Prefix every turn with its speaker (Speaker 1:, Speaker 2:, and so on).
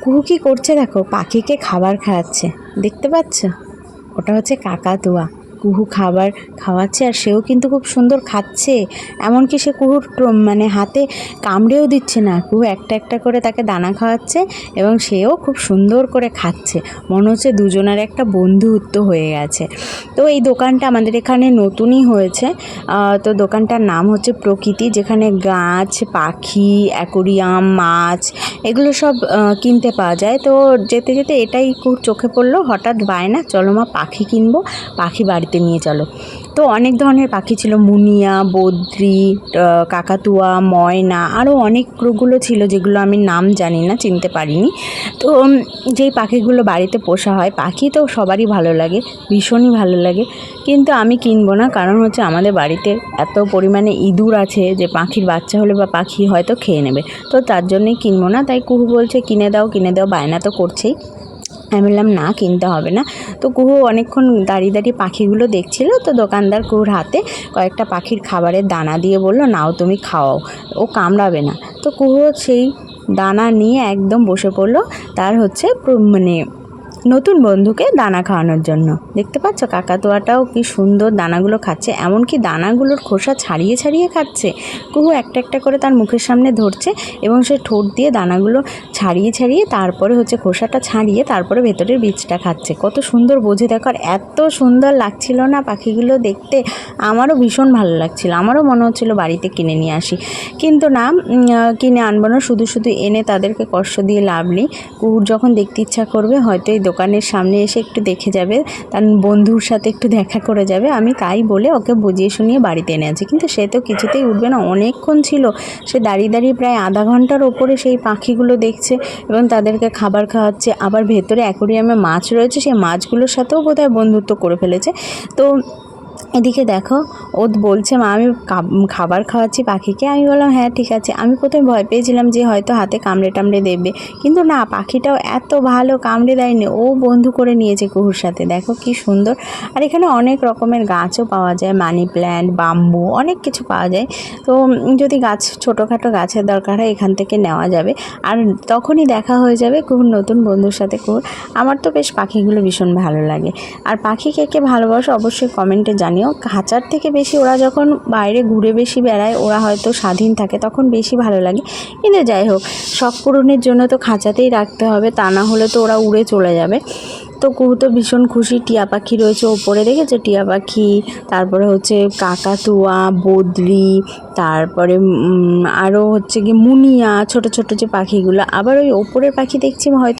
Speaker 1: কুহু কী করছে দেখো, পাখিকে খাবার খাওয়াচ্ছে, দেখতে পাচ্ছ? ওটা হচ্ছে কাকাতুয়া। কুহু খাবার খাওয়াচ্ছে আর সেও কিন্তু খুব সুন্দর খাচ্ছে। এমনকি সে কুহুর মানে হাতে কামড়েও দিচ্ছে না, কুহু একটা একটা করে তাকে দানা খাওয়াচ্ছে এবং সেও খুব সুন্দর করে খাচ্ছে। মনে হচ্ছে দুজনের একটা বন্ধুত্ব হয়ে গেছে। তো এই দোকানটা আমাদের এখানে নতুনই হয়েছে। তো দোকানটার নাম হচ্ছে প্রকৃতি, যেখানে গাছ, পাখি, অ্যাকোরিয়াম, মাছ এগুলো সব কিনতে পাওয়া যায়। তো যেতে যেতে এটাই খুব চোখে পড়লো, হঠাৎ বায়না, চলো মা পাখি কিনবো, পাখি বাড়িতে নিয়ে চলো। তো অনেক ধরনের পাখি ছিল, মুনিয়া, বদ্রি, কাকাতুয়া, ময়না, আরও অনেকগুলো ছিল যেগুলো আমি নাম জানি না, চিনতে পারিনি। তো যেই পাখিগুলো বাড়িতে পোষা হয়, পাখি তো সবারই ভালো লাগে, ভীষণই ভালো লাগে, কিন্তু আমি কিনবো না, কারণ হচ্ছে আমাদের বাড়িতে এত পরিমাণে ইঁদুর আছে যে পাখির বাচ্চা হলে বা পাখি হয়তো খেয়ে নেবে। তো তার জন্যই কিনবো না। তাই কুহু বলছে কিনে দাও কিনে দাও, বায়না তো করছেই। আমি বললাম না, কিনতে হবে না। তো কুহু অনেকক্ষণ দাঁড়িয়ে দাঁড়িয়ে পাখিগুলো দেখছিল। তো দোকানদার কুহুর হাতে কয়েকটা পাখির খাবারের দানা দিয়ে বলল, নাও তুমি খাওয়াও, ও কামড়াবে না। তো কুহু সেই দানা নিয়ে একদম বসে পড়লো তার হচ্ছে মানে নতুন বন্ধুকে দানা খাওয়ানোর জন্য। দেখতে পাচ্ছ কাকাতুয়াটাও কি সুন্দর দানাগুলো খাচ্ছে, এমনকি দানাগুলোর খোসা ছাড়িয়ে ছাড়িয়ে খাচ্ছে। কুহু একটা একটা করে তার মুখের সামনে ধরছে এবং সে ঠোঁট দিয়ে দানাগুলো ছাড়িয়ে ছাড়িয়ে তারপরে হচ্ছে খোসাটা ছাড়িয়ে তারপরে ভেতরের বীজটা খাচ্ছে। কত সুন্দর বোঝে দেখো, আর এত সুন্দর লাগছিল না পাখিগুলো দেখতে। আমারও ভীষণ ভালো লাগছিল, আমারও মনে হচ্ছিল বাড়িতে কিনে নিয়ে আসি, কিন্তু না, কিনে আনবো না। শুধু শুধু এনে তাদেরকে কষ্ট দিয়ে লাভ নেই। কুহুর যখন দেখতে ইচ্ছা করবে হয়তো এই দোকানের সামনে এসে একটু দেখে যাবে, তার বন্ধুর সাথে একটু দেখা করে যাবে। আমি তাই বলে ওকে বুঝিয়ে শুনিয়ে বাড়িতে এনে আছি, কিন্তু সে তো কিছুতেই উঠবে না। অনেকক্ষণ ছিল সে দাঁড়িয়ে দাঁড়িয়ে, প্রায় আধা ঘন্টার ওপরে সেই পাখিগুলো দেখছে এবং তাদেরকে খাবার খাওয়াচ্ছে। আবার ভেতরে অ্যাকোরিয়ামে মাছ রয়েছে, সেই মাছগুলোর সাথেও বোধহয় বন্ধুত্ব করে ফেলেছে। তো এদিকে দেখো, ও বলছে মা আমি খাবার খাওয়াচ্ছি পাখিকে। আমি বললাম হ্যাঁ ঠিক আছে। আমি প্রথমে ভয় পেয়েছিলাম যে হয়তো হাতে কামড়ে টামড়ে দেবে, কিন্তু না, পাখিটাও এত ভালো, কামড়ে দেয়নি, ও বন্ধু করে নিয়েছে কুহুর সাথে। দেখো কি সুন্দর। আর এখানে অনেক রকমের গাছও পাওয়া যায়, মানি প্ল্যান্ট, বাম্বু, অনেক কিছু পাওয়া যায়। তো যদি গাছ, ছোটোখাটো গাছের দরকার হয় এখান থেকে নেওয়া যাবে। আর তখনই দেখা হয়ে যাবে কুহুর নতুন বন্ধুর সাথে কুহুর। আমার তো বেশ পাখিগুলো ভীষণ ভালো লাগে। আর পাখি কে কে ভালোবাসো অবশ্যই কমেন্টে জানিও। খাঁচার থেকে বেশি ওরা যখন বাইরে ঘুরে বেশি বেড়ায়, ওরা হয়তো স্বাধীন থাকে, তখন বেশি ভালো লাগে। কিন্তু যাই হোক, শখ পূরণের জন্য তো খাঁচাতেই রাখতে হবে, তা না হলে তো ওরা উড়ে চলে যাবে। তো কুহু তো ভীষণ খুশি। টিয়া পাখি রয়েছে ওপরে, দেখেছো টিয়া পাখি, তারপরে হচ্ছে কাকাতুয়া, বদ্রি, তারপরে আরও হচ্ছে কি মুনিয়া, ছোট ছোট যে পাখিগুলো। আবার ওই ওপরের পাখি দেখছি হয়তো